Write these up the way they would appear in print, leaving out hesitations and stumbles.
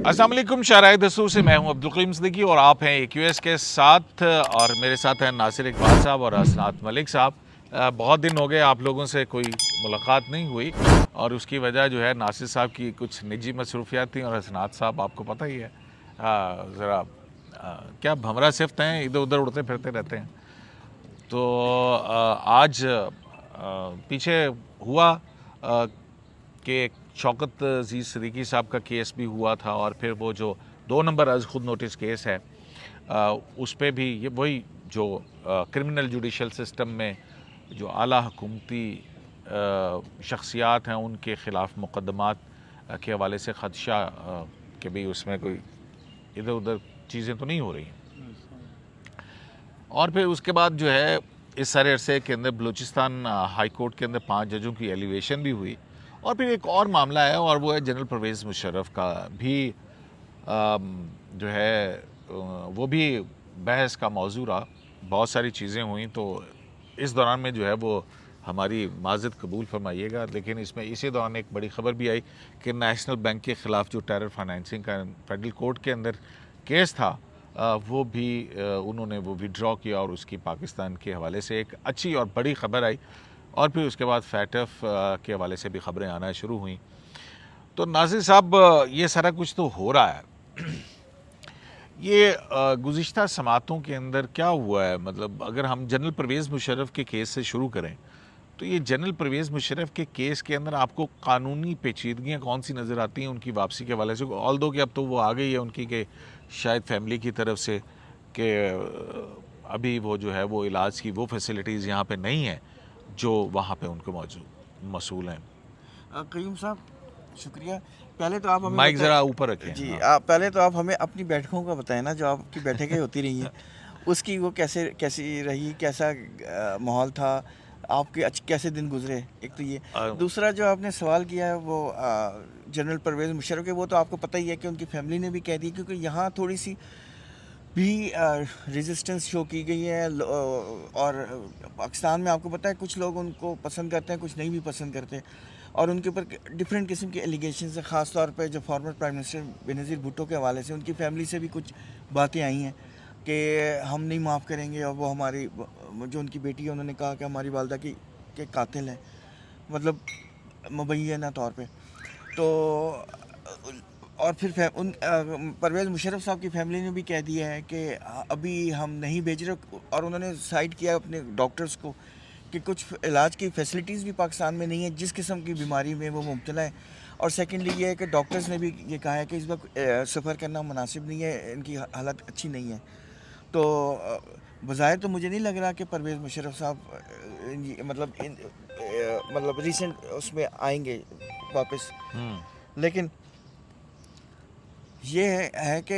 अस्सलाम वालेकुम, शाहराय दस्तूर से मैं हूं अब्दुल करीम सिद्दीकी और आप हैं AQS के साथ। और मेरे साथ हैं नासिर इकबाल साहब और असनात मलिक साहब। बहुत दिन हो गए आप लोगों से कोई मुलाकात नहीं हुई और उसकी वजह जो है नासिर साहब की कुछ निजी मसरूफियात थी और असनात साहब आपको पता ही है ज़रा क्या भंवरा सिफ्त हैं, इधर उधर उड़ते फिरते रहते हैं। तो आज पीछे हुआ कि शौकत अज़ीज़ सिद्दीकी साहब का केस भी हुआ था और फिर वो जो 2 नंबर अज़ खुद नोटिस केस है उस पे भी ये वही जो क्रिमिनल जुडिशल सिस्टम में जो आला हुकूमती शख्सियात हैं उनके ख़िलाफ़ मुक़दमात के हवाले से ख़दशा कि भाई उसमें कोई इधर उधर चीज़ें तो नहीं हो रही हैं। और फिर उसके बाद जो है इस सारे अरसे के अंदर बलूचिस्तान हाई कोर्ट के अंदर 5 जजों की एलिवेशन भी हुई और फिर एक और मामला है और वो है जनरल परवेज़ मुशर्रफ का भी जो है वो भी बहस का मौजू रहा। बहुत सारी चीज़ें हुई तो इस दौरान में जो है वो हमारी माज़रत कबूल फरमाइएगा, लेकिन इसमें इसी दौरान एक बड़ी ख़बर भी आई कि नेशनल बैंक के ख़िलाफ़ जो टेरर फाइनेंसिंग का फेडरल कोर्ट के अंदर केस था वो भी उन्होंने वो विड्रॉ किया और उसकी पाकिस्तान के हवाले से एक अच्छी और बड़ी ख़बर आई। और फिर उसके बाद फैटफ के हवाले से भी ख़बरें आना शुरू हुई। तो नाज़िर साहब ये सारा कुछ तो हो रहा है। ये गुज़िश्ता समातों के अंदर क्या हुआ है, मतलब अगर हम जनरल परवेज़ मुशर्रफ के केस से शुरू करें तो ये जनरल परवेज़ मुशर्रफ के केस के अंदर आपको कानूनी पेचीदगियाँ कौन सी नज़र आती हैं उनकी वापसी के हवाले से? ऑल दो कि अब तो वो आ गई है उनकी कि शायद फैमिली की तरफ से कि अभी वो जो है वो इलाज की वो फैसिलिटीज़ यहाँ पे नहीं है जो वहाँ पे उनको मौसूल हैं। कयूम साहब शुक्रिया। पहले तो आप हमें माइक ज़रा ऊपर रखें। जी, हाँ। आप पहले तो आप हमें अपनी बैठकों का बताएं ना, जो आपकी बैठकें होती रही हैं उसकी वो कैसी रही, कैसा माहौल था, आपके कैसे दिन गुजरे, एक तो ये। दूसरा जो आपने सवाल किया है वो जनरल परवेज़ मुशर्रफ के, वो तो आपको पता ही है कि उनकी फैमिली ने भी कह दी, क्योंकि यहाँ थोड़ी सी भी रेजिस्टेंस शो की गई है और पाकिस्तान में आपको पता है कुछ लोग उनको पसंद करते हैं, कुछ नहीं भी पसंद करते, और उनके ऊपर डिफरेंट किस्म के एलिगेशन है। ख़ास तौर पे जो former prime minister Benazir Bhutto के हवाले से उनकी फैमिली से भी कुछ बातें आई हैं कि हम नहीं माफ़ करेंगे, और वो हमारी जो उनकी बेटी है उन्होंने कहा कि हमारी वालदा की के कातिल हैं, मतलब मुबैना तौर पे। तो और फिर परवेज़ मुशर्रफ साहब की फैमिली ने भी कह दिया है कि अभी हम नहीं भेज रहे, और उन्होंने साइड किया अपने डॉक्टर्स को कि कुछ इलाज की फैसिलिटीज़ भी पाकिस्तान में नहीं है जिस किस्म की बीमारी में वो मुब्तला है। और सेकेंडली ये है कि डॉक्टर्स ने भी ये कहा है कि इस वक्त सफ़र करना मुनासिब नहीं है, इनकी हालत अच्छी नहीं है। तो बज़ाहिर तो मुझे नहीं लग रहा कि परवेज़ मुशर्रफ साहब मतलब रिसेंट उसमें आएंगे वापस। लेकिन ये है कि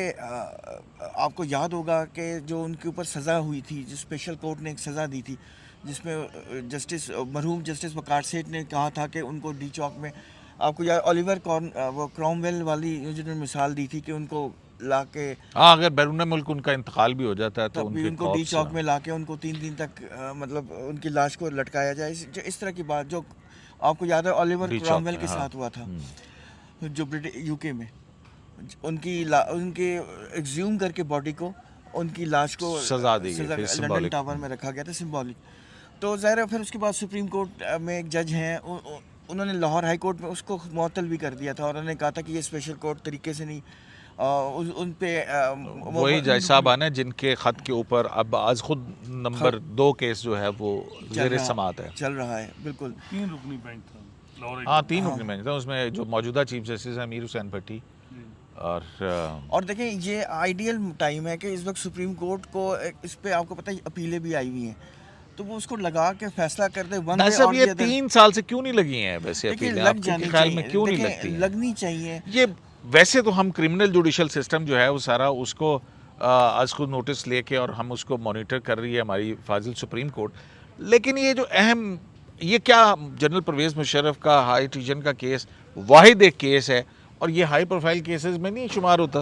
आपको याद होगा कि जो उनके ऊपर सज़ा हुई थी, जो स्पेशल कोर्ट ने एक सज़ा दी थी जिसमें जस्टिस मरहूम जस्टिस वकार सेठ ने कहा था कि उनको डी चौक में, आपको याद ओलिवर वो क्रॉमवेल वाली जिन्होंने मिसाल दी थी कि उनको ला के, हाँ, अगर बैरून मुल्क उनका इंतकाल भी हो जाता है तो उनको डी चौक में ला के उनको 3 दिन तक मतलब उनकी लाश को लटकाया जाए, इस तरह की बात जो आपको याद है ओलिवर क्रॉमवेल के साथ हुआ था जो UK में। उनके एग्ज्यूम करके बॉडी को, उनकी लाश को सजा दी गई, लंदन टावर में रखा गया था, सिंबॉलिक। तो ज़ाहिर है फिर उसके बाद सुप्रीम कोर्ट में एक जज हैं, उन्होंने लाहौर हाई कोर्ट में उसको मुअत्तल भी कर दिया था, और उन्होंने कहा था कि ये स्पेशल कोर्ट तरीके से नहीं उन पे वही जज साहब आने जिनके ख़त के ऊपर अब आज खुद नंबर 2 केस जो है वो ज़ेर समाअत है, चल रहा है। बिल्कुल 3 रुकनी बेंच था। हाँ, 3 रुकनी बेंच था, उसमें जो मौजूदा चीफ जस्टिस है अमीर हुसैन भट्टी। और देखें ये आइडियल टाइम है कि इस वक्त सुप्रीम कोर्ट को इस पे आपको पता है अपीलें भी आई हुई हैं, तो वो उसको लगा के फैसला कर दे। ये 3 साल से क्यों नहीं लगी हैं वैसे अपीलें? लग जानी ख्याल में क्यों नहीं लगती? लगनी चाहिए। ये वैसे तो हम क्रिमिनल जुडिशल सिस्टम जो है वो सारा उसको आज खुद नोटिस लेके और हम उसको मॉनिटर कर रही है हमारी फाजिल सुप्रीम कोर्ट, लेकिन ये जो अहम ये क्या जनरल परवेज़ मुशर्रफ का हाई ट्रीजन का केस वाहिद एक केस है और ये हाई प्रोफाइल केसेस में नहीं शुमार होता?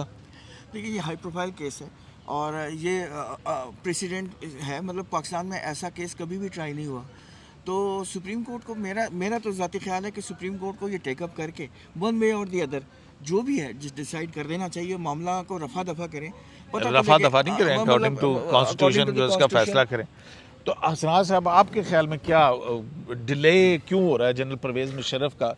देखिए ये हाई प्रोफाइल केस है और ये प्रेसिडेंट है, मतलब पाकिस्तान में ऐसा केस कभी भी ट्राई नहीं हुआ। तो सुप्रीम कोर्ट को मेरा तो ज़ाती ख्याल है कि सुप्रीम कोर्ट को ये टेकअप करके वन वे और दी अदर जो भी है जिस डिसाइड कर देना चाहिए, मामला को रफा दफा करें। पता तो रफा लगे- दफा नहीं करें, मतलब, according to according constitution to the जो इसका constitution, फैसला करें। तो हसनाज साहब, आपके ख्याल में क्या डिले क्यों हो रहा है जनरल परवेज़ मुशर्रफ का?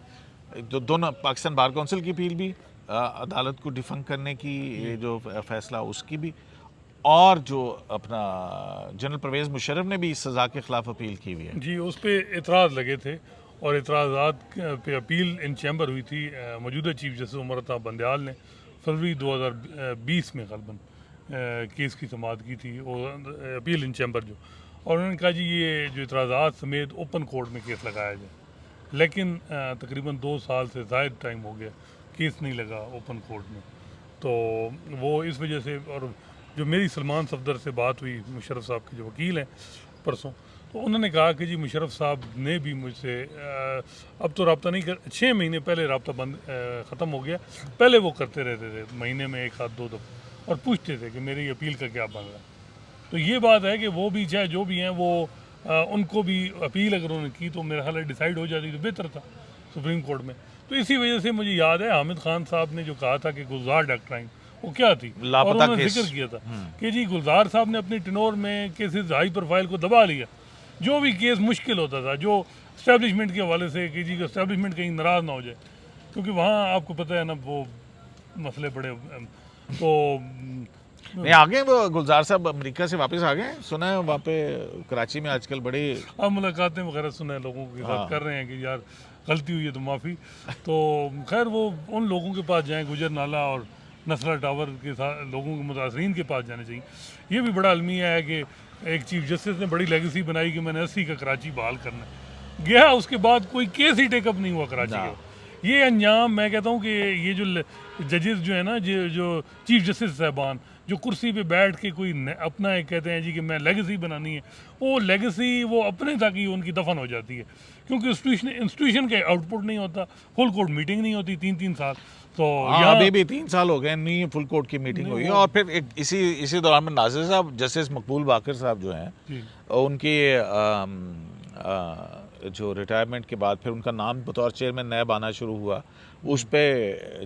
जो दोनों पाकिस्तान बार कौंसिल की अपील भी, अदालत को डिफंक करने की ये जो फैसला उसकी भी, और जो अपना जनरल परवेज़ मुशर्रफ ने भी इस सज़ा के ख़िलाफ़ अपील की हुई है। जी, उस पर एतराज़ लगे थे और एतराज़ात पे अपील इन चैम्बर हुई थी। मौजूदा चीफ जस्टिस उमर अता बंदयाल ने फरवरी 2020 में गलबन केस की समाअत की थी, और अपील इन चैम्बर जो, और उन्होंने कहा जी ये जो एतराज़ात समेत ओपन कोर्ट में केस लगाया जाए। लेकिन तकरीबन 2 साल से ज़ायद टाइम हो गया, केस नहीं लगा ओपन कोर्ट में। तो वो इस वजह से, और जो मेरी सलमान सफदर से बात हुई, मुशर्रफ साहब के जो वकील हैं, परसों, तो उन्होंने कहा कि जी मुशर्रफ साहब ने भी मुझसे अब तो रब्ता नहीं कर, 6 महीने पहले रब्ता बंद ख़त्म हो गया, पहले वो करते रहते थे महीने में 1 आध 2 दफ़ा, और पूछते थे कि मेरी अपील का क्या बन रहा है। तो ये बात है कि वो भी चाहे जो भी हैं वो उनको भी अपील अगर उन्होंने की तो मेरा ख्याल है डिसाइड हो जाती तो बेहतर था सुप्रीम कोर्ट में। तो इसी वजह से मुझे याद है हामिद खान साहब ने जो कहा था कि गुलजार डॉक्ट्राइन वो क्या थी, और लापता उन्होंने केस। जिक्र किया था कि जी गुलजार साहब ने अपनी टिनोर में केसेस हाई प्रोफाइल को दबा लिया। जो भी केस मुश्किल होता था, जो इस्टेब्लिशमेंट के हवाले से कि जी इस्टेब्लिशमेंट कहीं नाराज़ ना हो जाए, क्योंकि वहाँ आपको पता है ना वो मसले बड़े, तो नहीं, आ गए वो गुलजार साहब, अमेरिका से वापस आ गए, सुना है वहाँ पे कराची में आजकल बड़ी अब मुलाकातें वगैरह सुने लोगों के साथ हाँ। कर रहे हैं कि यार गलती हुई है तो माफ़ी। तो खैर वो उन लोगों के पास जाएं, गुजर नाला और नसला टावर के साथ लोगों के मुतासरीन के पास जाने चाहिए। ये भी बड़ा अलमिया है कि एक चीफ जस्टिस ने बड़ी लेगेसी बनाई कि मैंने 80 का कराची बहाल करना है, गया उसके बाद कोई केस ही टेकअप नहीं हुआ कराची ना। का। ये अंजाम, मैं कहता हूँ कि ये जो जजेस जो है ना, जो चीफ जस्टिस साहबान जो कुर्सी पे बैठ के कोई अपना एक कहते हैं जी कि मैं लेगेसी बनानी है, वो लेगेसी वो अपने तक ही उनकी दफन हो जाती है, क्योंकि इंस्टीट्यूशन के आउटपुट नहीं होता, फुल कोर्ट मीटिंग नहीं होती 3-3 साल। तो हाँ, यहाँ अभी भी 3 साल हो गए नहीं फुल कोर्ट की मीटिंग हुई है। और फिर एक इसी दौरान में नाज़िर साहब, जस्टिस मकबूल बाकर साहब जो हैं, जी, उनकी जो रिटायरमेंट के बाद फिर उनका नाम बतौर चेयरमैन नैब आना शुरू हुआ, उस पे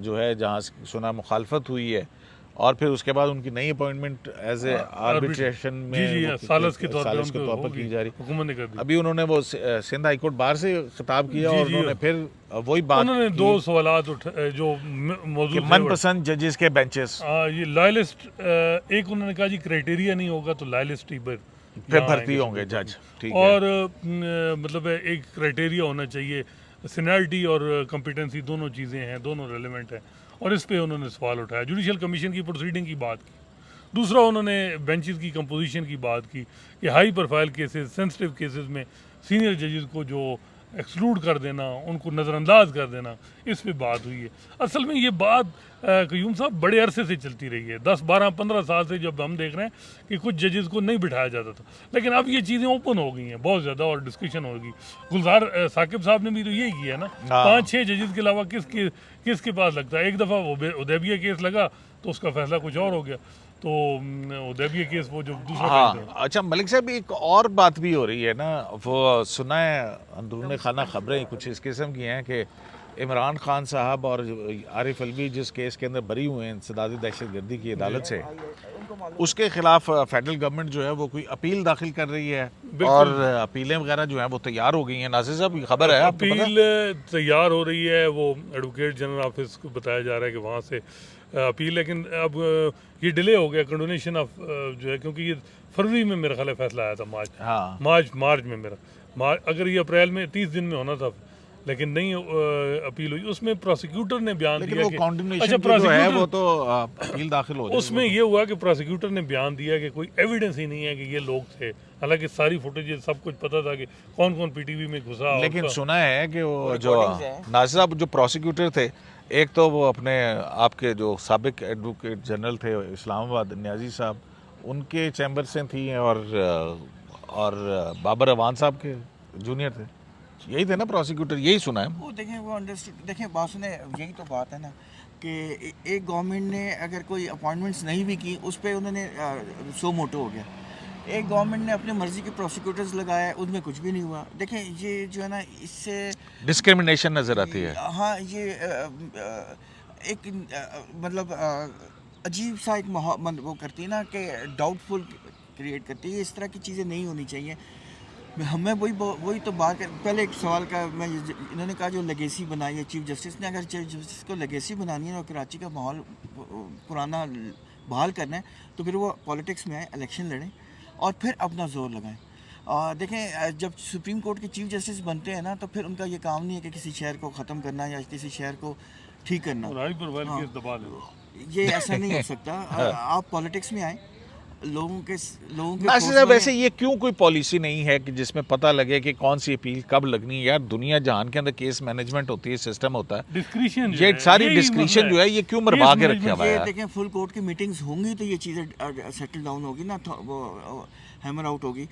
जो है जहाँ सुना मुखालफत हुई है, और फिर उसके बाद उनकी नई अपॉइंटमेंट एज ए आर्बिट्रेशन में जी वो सालस के तौर सालिस के पे तौर पर होगी, की जा रही। हुकूमत ने कर दी। अभी उन्होंने वो सिंध हाई कोर्ट बार से खिताब किया, जी, और जी। उन्होंने फिर वही बात उन्होंने की 2 सवालात जो कि मौजूद मनपसंद जजेस के बेंचेस ये लॉयलिस्ट, एक उन्होंने कहा जी क्राइटेरिया नहीं होगा तो लॉयलिस्ट ही फिर भर्ती होंगे जज, ठीक है। और मतलब एक क्राइटेरिया होना चाहिए, सीनियरिटी और कॉम्पिटेंसी दोनों चीज़ें हैं, दोनों रेलेवेंट हैं, और इस पे उन्होंने सवाल उठाया। जुडिशल कमीशन की प्रोसीडिंग की बात की। दूसरा उन्होंने बेंचेस की कंपोजिशन की बात की कि high profile cases, sensitive cases में सीनियर जजेस को जो एक्सक्लूड कर देना, उनको नज़रअंदाज कर देना, इस पे बात हुई है। असल में ये बात क़य्यूम साहब बड़े अरसे से चलती रही है, 10, 12, 15 साल से जब हम देख रहे हैं कि कुछ जजेस को नहीं बिठाया जाता था, लेकिन अब ये चीज़ें ओपन हो गई हैं बहुत ज़्यादा, और डिस्कशन होगी। गुलजार साकिब साहब ने भी तो यही किया ना, हाँ। 5-6 जजेस के अलावा किसके पास लगता है। एक दफ़ा उदैबिया केस लगा तो उसका फैसला कुछ और हो गया, तो उदैबिया केस वो जो दूसरा हाँ, केस था। अच्छा मलिक साहब, एक और बात भी हो रही है ना, वो सुना है अंदरूनी खाना खबरें कुछ इस किस्म की हैं कि इमरान खान साहब और आरिफ अलवी जिस केस के अंदर बरी हुए हैं इंसदादी दहशतगर्दी की अदालत से, उसके खिलाफ फेडरल गवर्नमेंट जो है वो कोई अपील दाखिल कर रही है, और अपीलें वगैरह जो हैं वो तैयार हो गई हैं। नासिर साहब की खबर है आपको पता? अपील तैयार हो रही है, वो एडवोकेट जनरल ऑफिस को बताया जा रहा है कि वहाँ से अपील, लेकिन अब ये डिले हो गया कंडोनेशन ऑफ जो है, क्योंकि ये फरवरी में मेरा ख्याल है फैसला आया था, हाँ, मार्च में अगर ये अप्रैल में 30 दिन में होना था, लेकिन नहीं अपील हुई। उसमें प्रोसिक्यूटर ने बयान लेकिन दिया वो कि कॉन्डिनेशन जो है वो तो अपील दाखिल हो उसमें ये हुआ कि प्रोसिक्यूटर ने बयान दिया कि कोई एविडेंस ही नहीं है कि ये लोग थे, हालांकि सारी फुटेज सब कुछ पता था कि कौन कौन पीटीवी में घुसा। लेकिन सुना है कि वो जो recordings हैं। नासिर साहब जो प्रोसिक्यूटर थे, एक तो वो अपने आपके जो साबिक एडवोकेट जनरल थे इस्लामाबाद न्याजी साहब, उनके चैम्बर से थी, और बाबर अवान साहब के जूनियर थे, यही थे ना प्रोसिक्यूटर, यही सुना है। वो देखें, वो अंडरस्टूड, देखें बात सुने, यही तो बात है ना कि एक गवर्नमेंट ने अगर कोई अपॉइंटमेंट्स नहीं भी की, उस पर उन्होंने सो मोटो हो गया। एक गवर्नमेंट ने अपनी मर्जी के प्रोसिक्यूटर्स लगाए, उनमें कुछ भी नहीं हुआ। देखें ये जो है ना, इससे डिस्क्रिमिनेशन नजर आती है। हाँ, ये एक मतलब अजीब सा एक माहौल वो करती है ना कि डाउटफुल क्रिएट करती है। इस तरह की चीज़ें नहीं होनी चाहिए। हमें वही तो बात पहले एक सवाल का मैं इन्होंने कहा जो लेगेसी बनाई है चीफ जस्टिस ने, अगर चीफ जस्टिस को लेगेसी बनानी है और कराची का माहौल पुराना बहाल करना है तो फिर वो पॉलिटिक्स में आए, इलेक्शन लड़ें और फिर अपना जोर लगाएं। और देखें जब सुप्रीम कोर्ट के चीफ जस्टिस बनते हैं ना तो फिर उनका ये काम नहीं है कि किसी शहर को ख़त्म करना या किसी शहर को ठीक करना। हाँ, ये ऐसा नहीं हो सकता। आप पॉलिटिक्स में आए, लोगों के नासिर साहब, वैसे ये क्यों कोई पॉलिसी नहीं है कि जिसमें पता लगे कि कौन सी अपील कब लगनी है? यार दुनिया जहान के अंदर केस मैनेजमेंट होती है, सिस्टम होता है, डिस्क्रिशन ये सारी डिस्क्रिशन जो है ये क्यों मरवा के रखा हुआ है? देखें फुल कोर्ट की मीटिंग्स होंगी तो ये चीज़ें सेटल डाउन होगी ना, वो हैमर आउट होगी।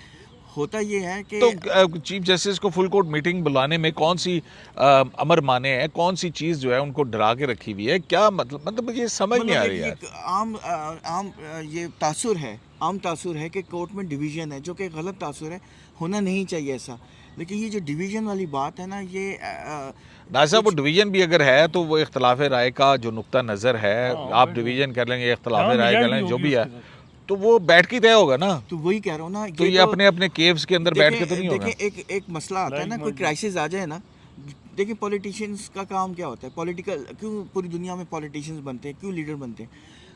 होता ये है कि तो चीफ जस्टिस को फुल कोर्ट मीटिंग बुलाने में कौन सी अमर माने है, कौन सी चीज़ जो है उनको डरा के रखी हुई है? क्या मतलब ये समझ नहीं आ रही है। आम ये तासुर है, आम तासुर है कि कोर्ट में डिवीज़न है, जो कि गलत तासुर है, होना नहीं चाहिए ऐसा। लेकिन ये जो डिवीज़न वाली बात है ना, ये नासिर साहब, वो डिवीज़न भी अगर है तो वो इख्तलाफ राय का जो नुक्ता नज़र है, आप डिवीज़न कर लेंगे, इख्तलाफ राय कर लेंगे, जो भी है, तो वो बैठ के तय होगा ना। तो वही कह रहा हूँ ना, तो ये अपने अपने केव्स के अंदर बैठ के तो नहीं होगा। देखिए एक मसला आता है ना, कोई क्राइसिस आ जाए ना, देखिए पॉलिटिशियंस का काम क्या होता है, पॉलिटिकल क्यों पूरी दुनिया में पॉलिटिशियंस बनते हैं, क्यों लीडर बनते हैं?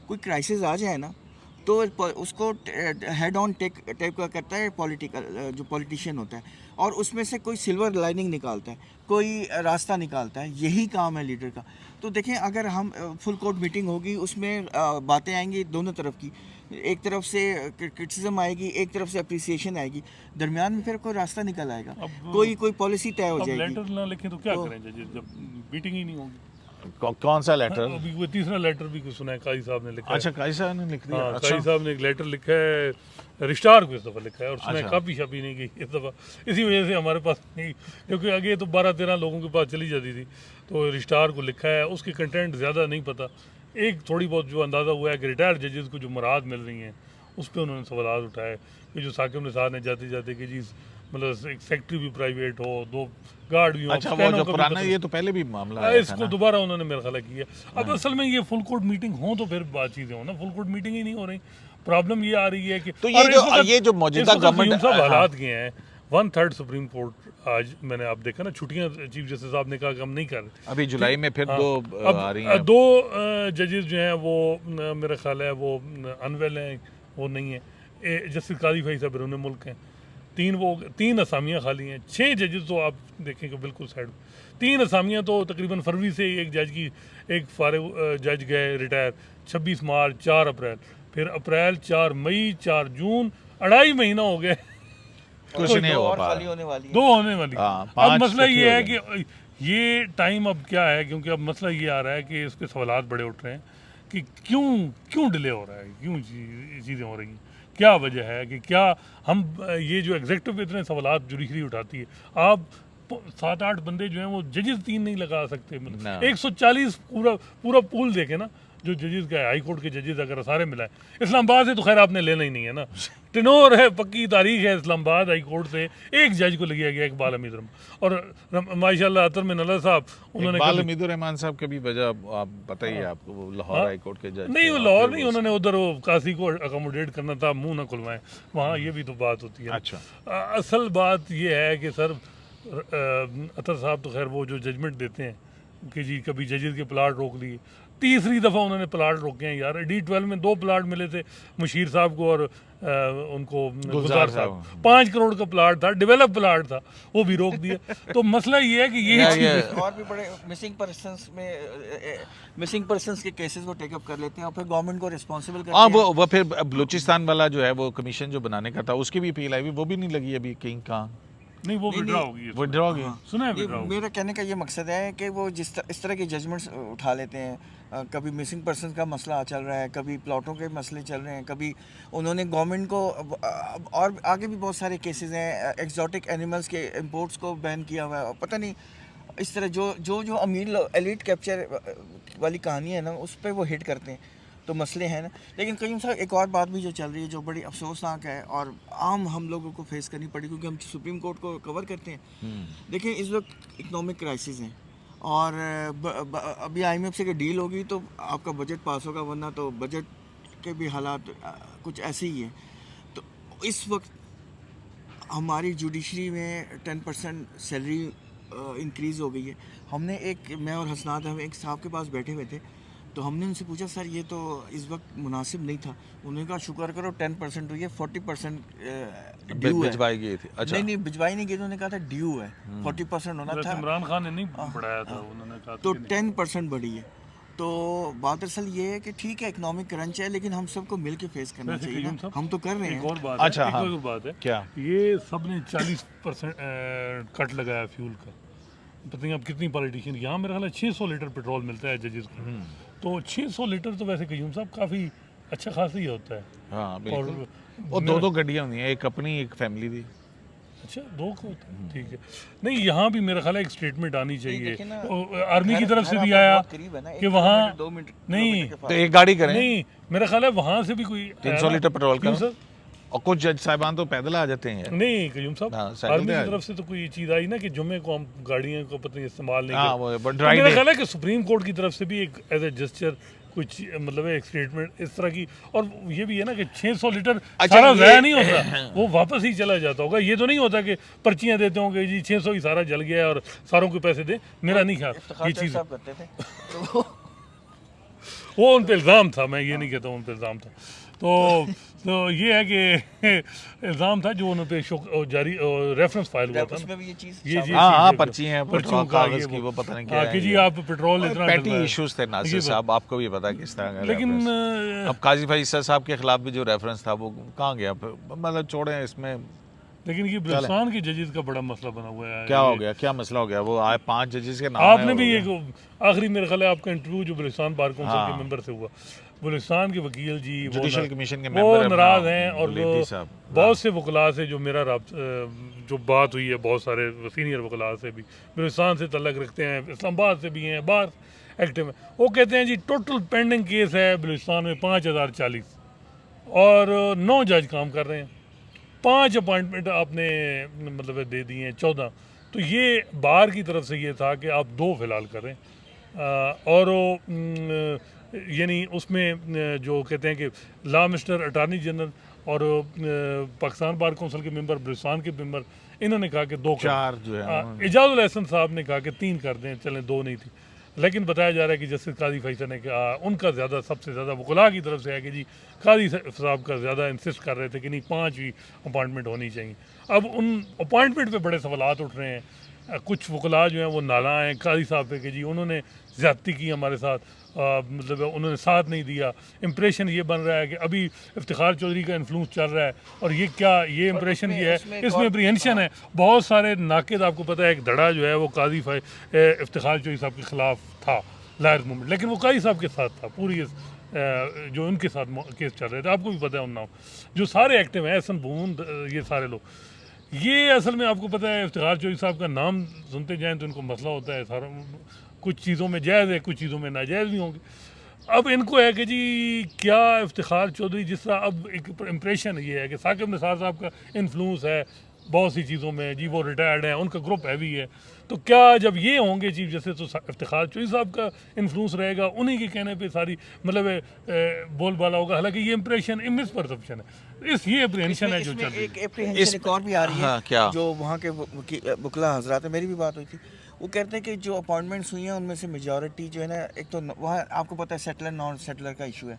कोई क्राइसिस आ जाए ना तो उसको हेड ऑन टेक करता है पॉलिटिकल जो पॉलिटिशियन होता है, और उसमें से कोई सिल्वर लाइनिंग निकालता है, कोई रास्ता निकालता है। यही काम है लीडर का। तो देखें अगर हम फुल कोर्ट मीटिंग होगी, उसमें बातें आएंगी दोनों तरफ की, एक तरफ से क्रिटिसिज्म आएगी, एक तरफ से अप्रिसिएशन आएगी, दरमियान में फिर कोई रास्ता निकल आएगा, कोई पॉलिसी तय हो जाएगी। लेटर ना लिखें तो क्या करें जब मीटिंग ही नहीं होगी? कौन सा लेटर? अभी वो तीसरा लेटर भी कुछ सुना है, काजी साहब ने लिखा। अच्छा, काजी साहब ने लिख दिया। काजी साहब ने एक लेटर लिखा है, रिश्तार को इस दफ़ा लिखा है, और उसमें अच्छा। काफ़ी शापी नहीं गई इस दफ़ा। इसी वजह से हमारे पास नहीं, क्योंकि आगे तो 12-13 लोगों के पास चली जाती थी, तो रिश्तार को लिखा है। उसके कंटेंट ज़्यादा नहीं पता, एक थोड़ी बहुत जो अंदाज़ा हुआ है कि रिटायर्ड जजेस को जो मुराद मिल रही हैं उस पर उन्होंने सवाल उठाए कि जो साकिब निसार ने जाते जाते कि जी मतलब एक सेक्रेटरी भी प्राइवेट हो, 2 गार्ड भी हो। अच्छा, वो जो पुराना, ये तो पहले भी मामला है, इसको दोबारा उन्होंने मेरा ख्याल किया। अब असल में ये फुल कोर्ट मीटिंग हो तो फिर बात चीज़ें हो ना, फुल कोर्ट मीटिंग ही नहीं हो रही। प्रॉब्लम ये आ रही है कि तो ये जो मौजूदा गवर्नमेंट सब हालात के हैं, 1/3 सुप्रीम कोर्ट आज मैंने आप देखा ना, छुट्टियां चीफ जस्टिस साहब ने कहा कि हम नहीं कर रहे। अभी जुलाई में फिर 2 आ रही हैं। 2 जजेस जो हैं वो मेरा ख्याल है वो अनवेल हैं, वो नहीं है। जस्टिस काजी फाई साहब बैरून मुल्क हैं। 3 असामियाँ खाली हैं। 6 जजेस तो आप देखें कि बिल्कुल साइड। 3 असामियाँ तो तकरीबन फरवरी से एक जज की, एक फारिग जज गए रिटायर, 26 मार्च, 4 अप्रैल, फिर अप्रैल, 4 मई, 4 जून, 2.5 महीना हो गए, कुछ नहीं हो पा खाली होने वाली है। 2 होने वाली। अब मसला ये है कि ये टाइम अब क्या है, क्योंकि अब मसला ये आ रहा है कि इस पर सवालात बड़े उठ रहे हैं कि क्यों डिले हो रहा है, क्यों चीज़ें हो रही हैं, क्या वजह है कि क्या हम ये जो एग्जेक्टिव पे इतने सवालात जुडिशरी उठाती है, आप 7-8 बंदे जो हैं वो जजेस 3 नहीं लगा सकते। मतलब 140 पूरा पूल देखे ना जो जजेस का है, हाई कोर्ट के जजेस अगर सारे मिलाएं, इस्लामाबाद से तो खैर आपने लेना ही नहीं है ना, टेनोर है, पक्की तारीख है, इस्लामाबाद हाई कोर्ट से एक जज को लिया गया, इकबाल हमीद रहमान, और माशाल्लाह अतर में नल्ला साहब, उन्होंने इकबाल हमीद रहमान साहब के भी वजह आप बताइए, आपको वो लाहौर हाई कोर्ट के जज नहीं, वो लाहौर नहीं, उन्होंने उधर वो काशी को अकोमोडेट करना था, मुंह ना खुलवाएं वहाँ, ये भी तो बात होती है। अच्छा, असल बात ये है कि सर अतर साहब तो खैर वो जो जजमेंट देते हैं कि जी कभी जजेस के प्लाट रोक लिए, तीसरी दफ़ा उन्होंने प्लाट रोके हैं यार। D12 में 2 प्लाट मिले थे मुशीर साहब को और उनको गुलजार साहब, 5 करोड़ का प्लाट था, डेवलप प्लाट था, वो भी रोक दिया। तो मसला ये है कि ये और भी बड़े मिसिंग पर्सन्स के केसेस को टेकअप कर लेते हैं और फिर गवर्नमेंट को रिस्पॉन्सिबल करते हैं। वो फिर बलूचिस्तान वाला जो है वो कमीशन जो बनाने का था, उसकी भी अपील आई, वो भी नहीं लगी अभी कहीं, कहाँ नहीं, वो विड्रॉ होगी, विड्रॉ होगी। सुना है विड्रॉ। मेरा कहने का ये मकसद है कि वो इस तरह के जजमेंट्स उठा लेते हैं, कभी मिसिंग पर्सन का मसला चल रहा है, कभी प्लॉटों के मसले चल रहे हैं, कभी उन्होंने गवर्नमेंट को, और आगे भी बहुत सारे केसेस हैं, एक्जॉटिक एनिमल्स के इंपोर्ट्स को बैन किया हुआ है, और पता नहीं इस तरह जो अमीर एलिट कैप्चर वाली कहानी है ना, उस पर वो हिट करते हैं, तो मसले हैं ना। लेकिन कहीं साहब एक और बात भी जो चल रही है जो बड़ी अफसोसनाक है और आम हम लोगों को फेस करनी पड़ी, क्योंकि हम सुप्रीम कोर्ट को कवर करते हैं। देखिए इस वक्त इकोनॉमिक क्राइसिस है और अभी IMF से डील होगी तो आपका बजट पास होगा, वरना तो बजट के भी हालात कुछ ऐसे ही हैं। तो इस वक्त हमारी जुडिशरी में 10% सैलरी इंक्रीज़ हो गई है। हमने मैं और हसनात हम एक साहब के पास बैठे हुए थे, तो हमने उनसे पूछा सर ये तो इस वक्त मुनासिब नहीं था। उन्होंने कहा शुक्र करो 10% हुई है, 40% ड्यू है। भिजवाई गई थी। अच्छा, नहीं भिजवाई नहीं गई, उन्होंने कहा था ड्यू है, 40% होना था। इमरान खान ने नहीं बढ़ाया था, उन्होंने कहा तो 10% बढ़ी है। तो बात दरअसल ये है कि ठीक है इकोनॉमिक क्रंच है, लेकिन हम सबको मिल के फेस करना वैसे चाहिए कयूम ना। साहब, हम तो कर रहे एक हैं। और बात अच्छा, है, हाँ। एक और बात है, क्या? ये सब ने 40% कट लगाया फ्यूल का। पता नहीं अब कितनी पॉलिटिशियन, यहाँ मेरा ख्याल है 600 लीटर पेट्रोल मिलता है जजेस को, तो 600 लीटर तो वैसे कयूम साहब काफ़ी अच्छा खासा ही होता है। हाँ बिल्कुल। और वो दो गड्डियाँ होती हैं, एक अपनी एक फैमिली दी। अच्छा, दो को होता है, ठीक है। नहीं, यहाँ भी मेरा ख्याल है एक स्टेटमेंट आनी चाहिए देखिए ना, आर्मी की तरफ से भी घर आया बहुत करीब है ना, कि 1 वहाँ किलोमीटर, 2 मिनट नहीं, किलोमीटर के तो पास। एक गाड़ी करें, नहीं मेरा ख्याल है वहाँ से भी कोई 300 लीटर पेट्रोल क्यों का। सर? और कुछ जज साहिबान तो पैदल आ जाते हैं। नहीं कयूम साहब, हाँ, साइकिल आर्मी पे की आ तरफ से तो कोई चीज़ आई ना कि जुम्मे को हम गाड़ियों को पता नहीं इस्तेमाल नहीं हाँ, करें। वो तो ड्राई मेरा डे। ख्याल है कि सुप्रीम कोर्ट की तरफ से भी एक एज ए जेस्चर कुछ मतलब है, एक स्टेटमेंट इस तरह की। और ये भी है ना कि 600 लीटर अच्छा, सारा ये- ज़ाया नहीं होता, वो वापस ही चला जाता होगा। ये तो नहीं होता कि पर्चियाँ देते होंगे जी 600 ही सारा जल गया और सारों को पैसे दे। मेरा नहीं ख्याल इफ्तिखार ये चौधरी चीज़, साहब करते थे तो वो उन पे इल्ज़ाम था, मैं ये नहीं कहता हूँ उन पे इल्ज़ाम था। तो ये है कि इल्ज़ाम था जो उन पे जारी रेफरेंस फाइल हुआ था उसमें भी ये चीज़ ये जी हाँ, हाँ, चीज़ पर्ची हैं, पर्चियों पेट्रोल का कागज़ ये की, वो पता नहीं क्या हाँ, है कि जी ये। आप पेट्रोल इतना पैटी डलवाएं। इश्यूज थे नासिर ये साहब, आपको भी पता है किस तरह का लेकिन रेफरेंस। अब काजी फैसल साहब के खिलाफ भी जो रेफरेंस था वो कहाँ गया? मतलब छोड़े इसमें। लेकिन ये बलूचिस्तान के जजेस का बड़ा मसला बना हुआ है। क्या हो गया, क्या मसला हो गया? वो आए 5 जजेस के नाम आपने आए, भी हो एक गया। आखिरी मेरे ख्याल है आपका इंटरव्यू जो बलूचिस्तान बार काउंसिल के हाँ। मेंबर से हुआ, बलूचिस्तान के वकील जी जुडिशल कमीशन के वो मेंबर नाराज हैं। और बुलेदी साहब। बहुत से वकला से जो मेरा जो बात हुई है, बहुत सारे सीनियर वकला से भी बलूचिस्तान से तल्लक रखते हैं, इस्लामाबाद से भी हैं, बाहर एक्टिव हैं, वो कहते हैं जी टोटल पेंडिंग केस है बलूचिस्तान में 5040 और 9 जज काम कर रहे हैं, 5 अपॉइंटमेंट आपने मतलब दे दिए हैं 14। तो ये बार की तरफ से ये था कि आप 2 फिलहाल करें। और यानी उसमें जो कहते हैं कि लॉ मिनिस्टर, अटार्नी जनरल और पाकिस्तान बार काउंसिल के मेंबर, बलूचिस्तान के मेंबर, इन्होंने कहा कि 2 4 जो है इजाजुल एहसन साहब ने कहा कि 3 कर दें, चलें 2 नहीं थी। लेकिन बताया जा रहा है कि जस्टिस काजी फैसल ने कहा, उनका ज़्यादा सबसे ज़्यादा वकला की तरफ से है कि जी काजी साहब का ज़्यादा इंसिस्ट कर रहे थे कि नहीं 5 ही अपॉइंटमेंट होनी चाहिए। अब उन अपॉइंटमेंट पे बड़े सवालात उठ रहे हैं। कुछ वकला जो हैं वो नाला हैं काजी साहब पे कि जी उन्होंने ज़्यादती की हमारे साथ, मतलब उन्होंने साथ नहीं दिया। इम्प्रेशन ये बन रहा है कि अभी इफ्तिखार चौधरी का इन्फ्लुएंस चल रहा है, और ये क्या ये इम्प्रेशन ये है, इसमें अप्रीहेंशन है। बहुत सारे नाकिद, आपको पता है एक धड़ा जो है वो काजी इफ्तिखार चौधरी साहब के ख़िलाफ़ था, लायर्स मूवमेंट, लेकिन वो काजी साहब के साथ था पूरी जो उनके साथ केस चल रहे थे। आपको भी पता है उन नाम जो सारे एक्टिव हैं, एहसन बूंद, ये सारे लोग। ये असल में आपको पता है इफ्तिखार चौधरी साहब का नाम सुनते जाएं तो इनको मसला होता है सारा, कुछ चीज़ों में जायज़ है, कुछ चीज़ों में नाजायज़ भी होंगे। अब इनको है कि जी क्या इफ्तिखार चौधरी, जिस तरह अब एक इम्प्रेशन ये है कि साकिब निसार साहब का इन्फ्लुएंस है बहुत सी चीज़ों में, जी वो रिटायर्ड हैं, उनका ग्रुप हैवी है, तो क्या जब ये होंगे चीफ जस्टिस तो इफ्तिखार चौधरी साहब का इन्फ्लुएंस रहेगा, उन्हीं के कहने पे सारी मतलब बोलबाला होगा। हालांकि ये इम्प्रेशन मिस परसेप्शन है, ये अप्रीहेंशन है जो चल रही है। एक एप्रीहेंशन एक और भी आ रही है। हाँ, क्या? जो वहाँ के वकला हजरात है, मेरी भी बात हुई थी, वो कहते हैं कि जो अपॉइंटमेंट्स हुई हैं उनमें से मेजॉरिटी जो है ना, एक तो वहाँ आपको पता है सेटलर नॉन सेटलर का इशू है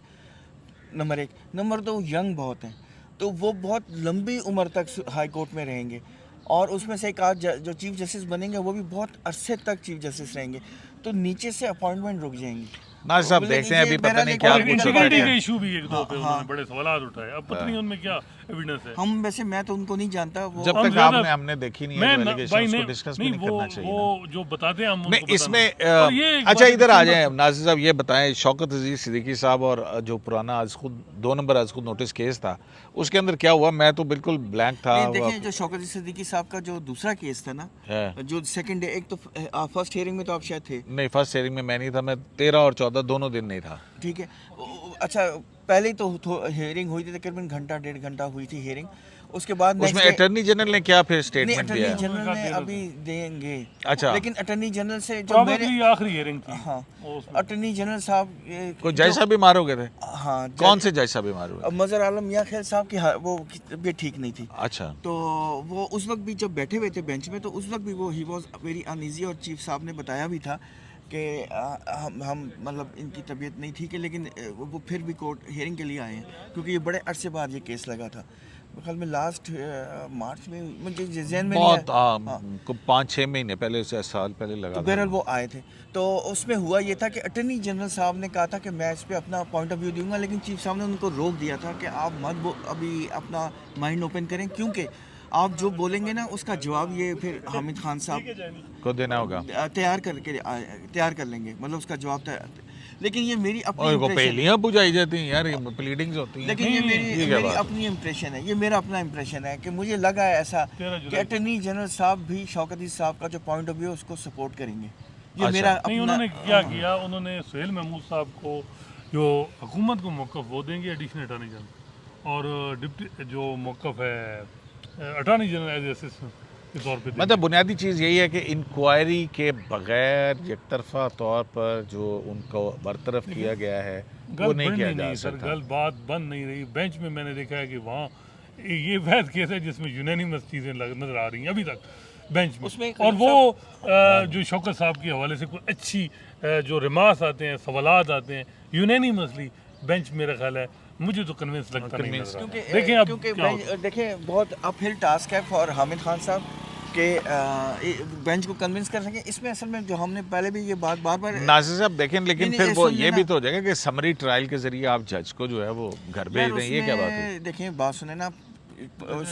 नंबर 1, नंबर 2 यंग बहुत हैं, तो वो बहुत लंबी उम्र तक हाई कोर्ट में रहेंगे, और उसमें से एक आध जो चीफ जस्टिस बनेंगे वो भी बहुत अरसे तक चीफ जस्टिस रहेंगे, तो नीचे से अपॉइंटमेंट रुक जाएंगी। नासिर साहब देखते हैं, अभी पता नहीं क्या और कुछ इंटीग्रिटी होता के है। इशू भी एक दो पे उन्होंने बड़े सवाल उठाए, अब पता नहीं उनमें क्या एविडेंस है। हम वैसे मैं तो उनको नहीं जानता, वो जब हम तक ज़्यादा- हमने देखी नहीं है मैं तो भाई allegations को नहीं, डिस्कस भी नहीं नहीं वो करना चाहिए ना। वो जो बताते हैं हम नहीं उनको इसमें बताना। और ये एक अच्छा बात इधर आ है, जाए नासिर साहब, ये बताएं शौकत अजीज सिद्दीकी साहब और जो पुराना आज खुद 2 नंबर आज खुद नोटिस केस था, उसके अंदर क्या हुआ? मैं तो बिल्कुल ब्लैंक था। नहीं, देखें जो शौकत सिद्दीकी साहब का जो दूसरा केस था ना, है। जो सेकंड डे, एक तो फर्स्ट हियरिंग में तो आप शायद थे, नहीं, फर्स्ट हियरिंग में मैं नहीं था, मैं 13 और 14 दोनों दिन नहीं था। ठीक है। अच्छा, पहले ही तो हियरिंग हुई थी, तकरीबन घंटा 1.5 घंटा हुई थी हियरिंग। उसके बाद उसमें next day- अटॉर्नी जनरल ने क्या फिर नहीं, स्टेटमेंट अटॉर्नी दिया? जनरल ने उनका अभी देंगे। अच्छा। लेकिन अटॉर्नी जनरल से जो मेरे प्रॉब्लली आखिरी हियरिंग थी हाँ वो उसमें। अटॉर्नी जनरल साहब कोई जज साहब बीमार हो गए थे? हाँ कौन से जज साहब बीमार हुए? मज़र आलम मियां खैल साहब की वो की तबीयत ठीक नहीं थी। अच्छा। तो वो उस वक्त भी जब बैठे हुए थे बेंच में, तो उस वक्त भी वो ही वॉज वेरी अनईजी, और चीफ साहब ने बताया भी था कि हम मतलब इनकी तबीयत नहीं थी, कि लेकिन वो फिर भी कोर्ट हियरिंग के लिए आए हैं, क्योंकि ये बड़े अरसे बाद ये केस लगा था। ख्याल में लास्ट मार्च में, मुझे जहन में नहीं बहुत है। को 5-6 महीने पहले से साल पहले लगा तो था। बहरहाल वो आए थे, तो उसमें हुआ ये था कि अटॉर्नी जनरल साहब ने कहा था कि मैं इस पे अपना पॉइंट ऑफ व्यू दूंगा, लेकिन चीफ साहब ने उनको रोक दिया था कि आप मत अभी अपना माइंड ओपन करें, क्योंकि आप जो बोलेंगे ना उसका जवाब ये फिर हामिद खान साहब को देना होगा। तैयार कर लेंगे, मतलब उसका जवाब तैयार। लेकिन ये मेरी अपनी और को impression है। पहेलियां बुझाई जाती हैं यार, ये प्लीडिंग्स होती हैं। लेकिन ये ये क्या मेरी बात? अपनी इम्प्रेशन है, ये मेरा अपना इम्प्रेशन है कि मुझे लगा है ऐसा 13 कि जुलाई। अटॉर्नी जनरल साहब भी शौकत अली साहब का जो पॉइंट ऑफ व्यू है उसको सपोर्ट करेंगे। ये अच्छा। मेरा नहीं, अपना उन्होंने क्या किया, उन्होंने सुहेल महमूद साहब को जो हुकूमत को मौक़िफ़ वो देंगे एडिशनल अटॉर्नी जनरल, और डिप्टी जो मौक़िफ़ है अटॉर्नी जनरल एज असिस्टेंट के तौर पे देंगे। मतलब बुनियादी चीज़ यही है कि इंक्वायरी के बगैर एकतरफा तौर पर जो उनको बरतरफ किया गया है वो गल नहीं बन किया ही जा नहीं सर, सकता। गल बात बन नहीं रही। बेंच में मैंने देखा है कि वहाँ ये वैध केस है जिसमें यूनानिमस चीज़ें नज़र आ रही हैं अभी तक बेंच में। उसमें और वो जो शौकत साहब के हवाले से कोई अच्छी जो रिमार्क्स आते हैं, सवालात आते हैं यूनानिमसली बेंच, मेरा ख्याल है मुझे तो कन्विंस लगता नहीं नजर आ रहा। क्योंकि देखें अब क्योंकि क्या होता है। देखें बहुत अपहिल टास्क है फॉर हामिद खान साहब के बेंच को कन्विंस कर सकें। इसमें असल में जो हमने पहले भी ये बात बार बार नासिर साहब देखें, लेकिन नहीं, फिर नहीं, वो सुन ये लेना। भी तो हो जाएगा कि समरी ट्रायल के जरिए आप जज को जो है वो घर भेज दें, ये क्या बात है? देखें बात सुने ना,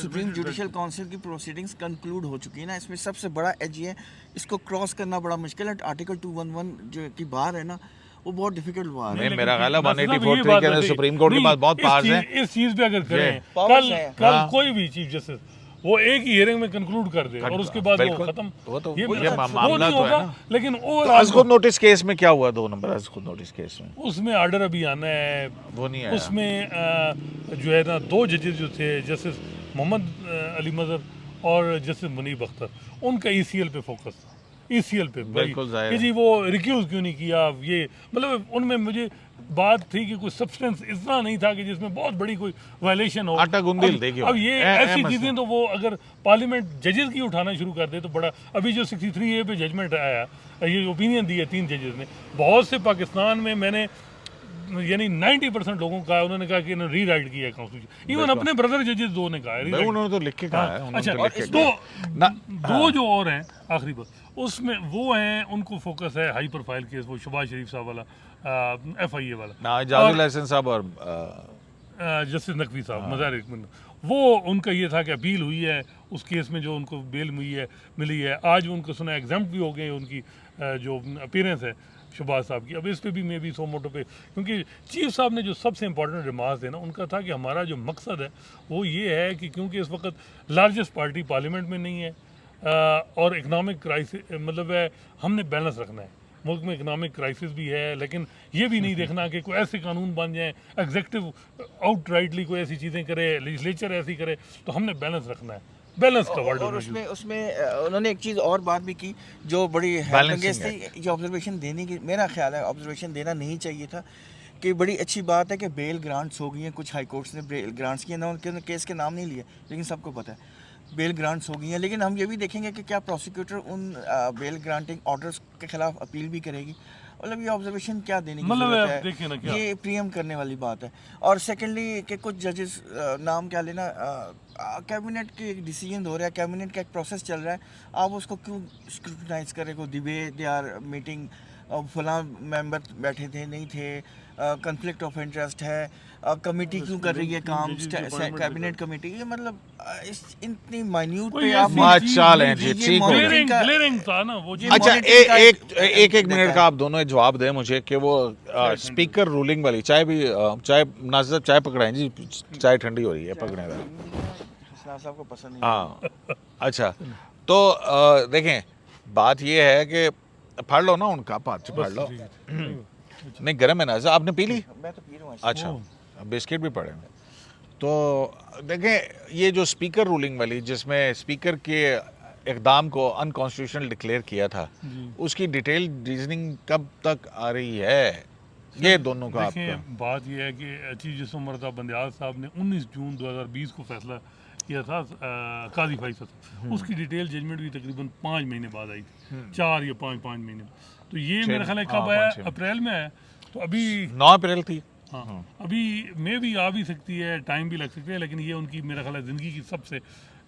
सुप्रीम जुडिशल काउंसिल की प्रोसीडिंग्स कंक्लूड हो चुकी है ना, इसमें सबसे बड़ा एज ये है, इसको क्रॉस करना बड़ा मुश्किल है। आर्टिकल 211 जो की बार है ना, वो बहुत डिफिकल्ट बार है। नहीं, मेरा ख्याल है नासिर साहब, 184 ये बात के अंदर वैसे- सुप्रीम कोर्ट के नहीं, पास बहुत इस पावर्स चीज़- हैं। इस चीज़ पे अगर करें Powers कल हैं। कल हाँ। कोई भी चीफ जस्टिस वो एक ही हियरिंग में कंक्लूड कर दे और उसके बाद वो बिल्कुल। खत्म, वो तो- ये वो मतलब मामला वो नहीं तो है होगा। ना। लेकिन तो ओवरऑल अज़ नोटिस केस में क्या हुआ? 2 नंबर अज़ नोटिस केस में उसमें आर्डर अभी आना है। वो नहीं आया। उसमें जो है ना 2 जजेस जो थे, जस्टिस मोहम्मद अली मजहर और जस्टिस मुनीब अख्तर, उनका ECL पे फोकस था। ECL पे बिल्कुल जाहिर कि है। जी वो रिक्यूज क्यों नहीं किया, ये मतलब उनमें मुझे बात थी कि कोई सब्सटेंस इतना नहीं था कि जिसमें बहुत बड़ी कोई वायलेशन हो। आटा गुंदिल अब- देखिए अब ये ऐसी मसला। चीज़ें तो वो अगर पार्लियामेंट जजेस की उठाना शुरू कर दे तो बड़ा, अभी जो 63A पे जजमेंट आया, ये ओपिनियन दी है 3 जजेस ने, बहुत से पाकिस्तान में मैंने यानी 90% लोगों का उन्होंने कहा कि इन्होंने रीराइट किया है कॉन्स्टिट्यूशन। इवन अपने ब्रदर जजेस 2 ने कहा है भाई rewrite उन्होंने तो लिख के कहा है, उन्होंने अच्छा, तो लिख के तो कहा है। दो जो और हैं आखिरी बात, उसमें वो हैं उनको फोकस है हाई प्रोफाइल केस, वो शहबाज शरीफ साहब वाला, FIA वाला, ना जाजुल हसन साहब और जस्टिस नकवी साहब मज़ार इकबाल, वो उनका ये था कि अपील हुई है उस केस में जो उनको बेल मिली है। आज उनको सुना एग्जाम भी हो गए उनकी जो अपीयरेंस है शहबाज साहब की। अब इस पे भी मे बी 100 मोटो पे, क्योंकि चीफ साहब ने जो सबसे इंपॉर्टेंट रिमार्क्स है ना, उनका था कि हमारा जो मकसद है वो ये है कि क्योंकि इस वक्त लार्जेस्ट पार्टी पार्लियामेंट में नहीं है और इकनॉमिक क्राइसिस मतलब है, हमने बैलेंस रखना है। मुल्क में इकनॉमिक क्राइसिस भी है, लेकिन ये भी नहीं देखना कि कोई ऐसे कानून बन जाएं, एग्जेक्टिव आउटराइटली कोई ऐसी चीज़ें करे, लेजिस्लेचर ऐसी करे, तो हमने बैलेंस रखना है। बैलेंस का वर्ड और उसमें उन्होंने एक चीज़ और बात भी की जो बड़ी हैरतअंगेज़ थी, जो ऑब्जर्वेशन देने की, मेरा ख्याल है ऑब्जर्वेशन देना नहीं चाहिए था, कि बड़ी अच्छी बात है कि बेल ग्रांट्स हो गई हैं, कुछ हाई कोर्ट्स ने बेल ग्रांट्स किए ना, उनके केस के नाम नहीं लिए, लेकिन सबको पता है बेल ग्रांट्स हो गई हैं। लेकिन हम ये भी देखेंगे कि क्या प्रोसिक्यूटर उन बेल ग्रांटिंग ऑर्डर्स के खिलाफ अपील भी करेगी। मतलब ये ऑब्जर्वेशन क्या देने की मतलब ज़रूरत देखिए ना क्या, है, ये प्रीएम करने वाली बात है। और सेकेंडली कि कुछ जजेस नाम क्या लेना, कैबिनेट की एक डिसीजन हो रहा है, कैबिनेट का एक प्रोसेस चल रहा है, आप उसको क्यों स्क्रूटनाइज करें? को दी वे दे आर मीटिंग, फलां मेंबर बैठे थे नहीं थे, कन्फ्लिक्ट ऑफ इंटरेस्ट है, कमेटी क्यों कर रही है काम, कैबिनेट कमेटी, ये मतलब इस इतनी माइन्यूट पे आप माशाल्लाह हैं जी, ये ठीक हो गए। monitoring का- ग्लेरिंग था ना वो चीज़। अच्छा, monitoring का एक देता मिनट है। का आप दोनों जवाब दें मुझे कि वो स्पीकर रूलिंग वाली चाय भी चाय नाज़िर साहब चाय पकड़ाएं जी, चाय ठंडी हो रही है, पकड़े साहब को पसंद नहीं। हाँ अच्छा, तो देखें बात ये है कि पढ़ लो ना उनका पाँच पढ़ लो। नहीं गर्म है ना, आपने पी ली? मैं तो पी रहा हूँ। अच्छा, बिस्किट भी पड़े हैं। तो देखें, ये जो स्पीकर रूलिंग वाली, जिसमें स्पीकर के इक़दाम को अनकॉन्स्टिट्यूशनल डिक्लेयर किया था, उसकी डिटेल रीजनिंग कब तक आ रही है, ये दोनों का देखिए, आपका? बात यह है कि चीफ जस्टिस उमर बंदयाल साहब ने 19 जून 2020 को फैसला किया था काजी फैसला से। उसकी डिटेल जजमेंट भी तकरीबन 5 महीने बाद आई थी, 4 या 5 महीने। तो ये मेरा ख्याल है कब आया, अप्रैल में है, तो अभी 9 अप्रैल थी। हाँ, अभी मे भी आ भी सकती है, टाइम भी लग सकता है, लेकिन ये उनकी मेरा ख्याल है ज़िंदगी की सबसे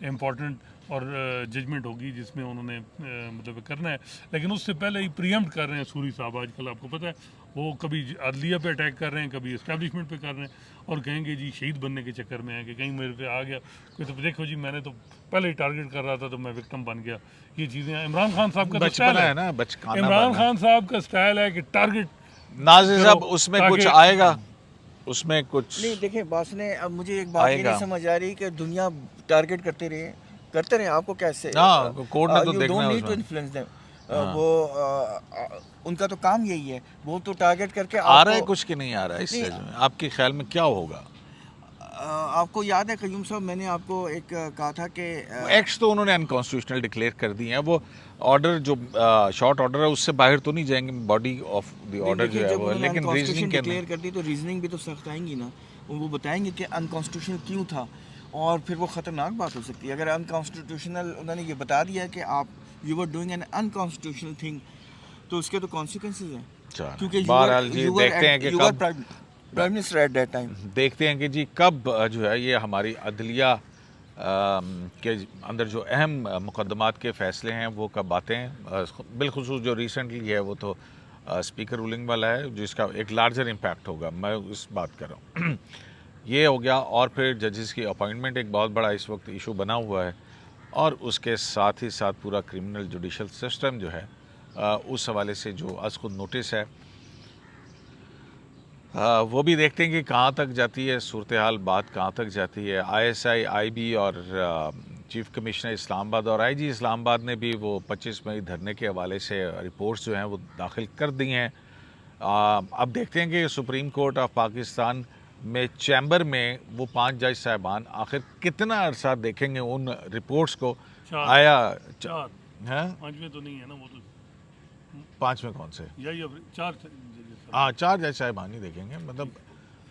इम्पॉर्टेंट और जजमेंट होगी जिसमें उन्होंने मतलब करना है। लेकिन उससे पहले ही प्रीएम्प्ट कर रहे हैं सूरी साहब, आजकल आपको पता है वो कभी अदलिया पे अटैक कर रहे हैं, कभी इस्टेब्लिशमेंट पे कर रहे हैं, और कहेंगे जी शहीद बनने के चक्कर में है कि कहीं मेरे पे आ गया कोई, तो देखो जी मैंने तो पहले ही टारगेट कर रहा था तो मैं विक्टिम बन गया। ये चीज़ें इमरान खान साहब का तो स्टाइल बचपना है है ना, बचकाना इमरान बना। खान साहब का स्टाइल है कि टारगेट नाज़िर साहब, करो, उसमें ताकि- कुछ आएगा, उसमें कुछ नहीं देखिए बॉस ने, अब मुझे एक बात ये आएगा। नहीं समझ आ रही कि दुनिया टारगेट करते रहे आपको कैसे? हाँ, कोर्ट ने तो यू देखना डोंट है नीड टू उसमें। Influence them. हाँ। वो उनका तो काम यही है, वो तो टारगेट करके आ रहा है आपको, कुछ कि नहीं आ रहा है इस नहीं, स्टेज में? आपके ख्याल में क्या होगा? आपको याद है कयूम साहब, मैंने आपको एक कहा था कि एक्ट्स तो उन्होंने अनकॉन्स्टिट्यूशनल डिक्लेयर कर दिए हैं। वो ऑर्डर जो शॉर्ट ऑर्डर है उससे बाहर तो नहीं जाएंगे, बॉडी ऑफ द ऑर्डर जो है वो, लेकिन रीजनिंग के डिक्लेयर कर दी तो रीजनिंग भी तो सख्त आएंगी ना, वो बताएंगे कि अनकॉन्स्टिट्यूशनल क्यों था, और फिर वो ख़तरनाक बात हो सकती है। अगर अनकॉन्स्टिट्यूशनल उन्होंने ये बता दिया कि आप you were doing an unconstitutional thing, तो उसके तो कॉन्सिक्वेंसेस हैं, क्योंकि बहरहाल जी देखते हैं कि कब, prime minister at that time. देखते हैं कि जी कब जो है ये हमारी अदलिया के अंदर जो अहम मुकदमात के फ़ैसले हैं वो कब आते हैं। बिलखुसूस जो रिसेंटली है वो तो स्पीकर रूलिंग वाला है, जिसका एक लार्जर इम्पैक्ट होगा, मैं इस बात कर रहा हूँ। ये हो गया, और फिर जजेस की अपॉइंटमेंट एक बहुत बड़ा इस वक्त इशू बना हुआ है, और उसके साथ ही साथ पूरा क्रिमिनल जुडिशल सिस्टम जो है उस हवाले से जो आज खुद नोटिस है, वो भी देखते हैं कि कहाँ तक जाती है सूरत हाल, बात कहाँ तक जाती है। ISI, IB और चीफ कमिश्नर इस्लामाबाद और IG इस्लामाबाद ने भी वो 25 मई धरने के हवाले से रिपोर्ट्स जो हैं वो दाखिल कर दी हैं। अब देखते हैं कि सुप्रीम कोर्ट ऑफ पाकिस्तान में चैम्बर में वो 5 जज साहबान आखिर कितना अरसा देखेंगे उन रिपोर्ट्स को। आया चार हैं, 5 में तो नहीं है ना, वो तो 5 में कौन से? यही 4 हाँ, 4 जज साहबान ही देखेंगे, मतलब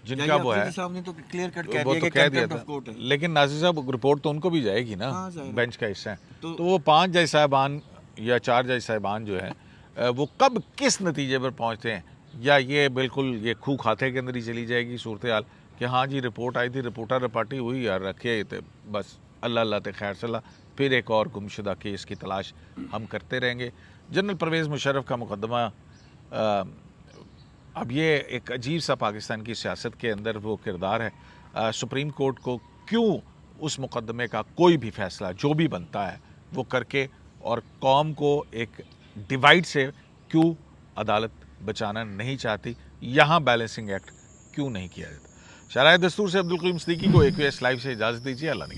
जिनका वो है साहब ने तो क्लियर कट कह वो दिया तो कि कह दिया कंटेम्प्ट था, ऑफ कोर्ट है। लेकिन नाज़िर साहब रिपोर्ट तो उनको भी जाएगी ना, हाँ, जाएगा। बेंच का हिस्सा है। तो तो वो 5 जज साहबान या 4 जज साहबान जो है वो कब किस नतीजे पर पहुंचते हैं, या ये बिल्कुल ये खू खाते के अंदर ही चली जाएगी सूरत हाल कि हाँ जी रिपोर्ट आई थी, रिपोर्टर रपाटी हुई यार, रखे थे बस, अल्लाह अल्लाह ते खैर सला, फिर एक और गुमशुदा केस की तलाश हम करते रहेंगे। जनरल परवेज़ मुशर्रफ का मुकदमा, अब ये एक अजीब सा पाकिस्तान की सियासत के अंदर वो किरदार है। सुप्रीम कोर्ट को क्यों उस मुकदमे का कोई भी फ़ैसला जो भी बनता है वो करके, और कौम को एक डिवाइड से क्यों अदालत बचाना नहीं चाहती, यहाँ बैलेंसिंग एक्ट क्यों नहीं किया जाता। शराय दस्तूर से अब्दुल करीम सिद्दीकी को AQS लाइव से इजाज़त दीजिए। अल्लाह ने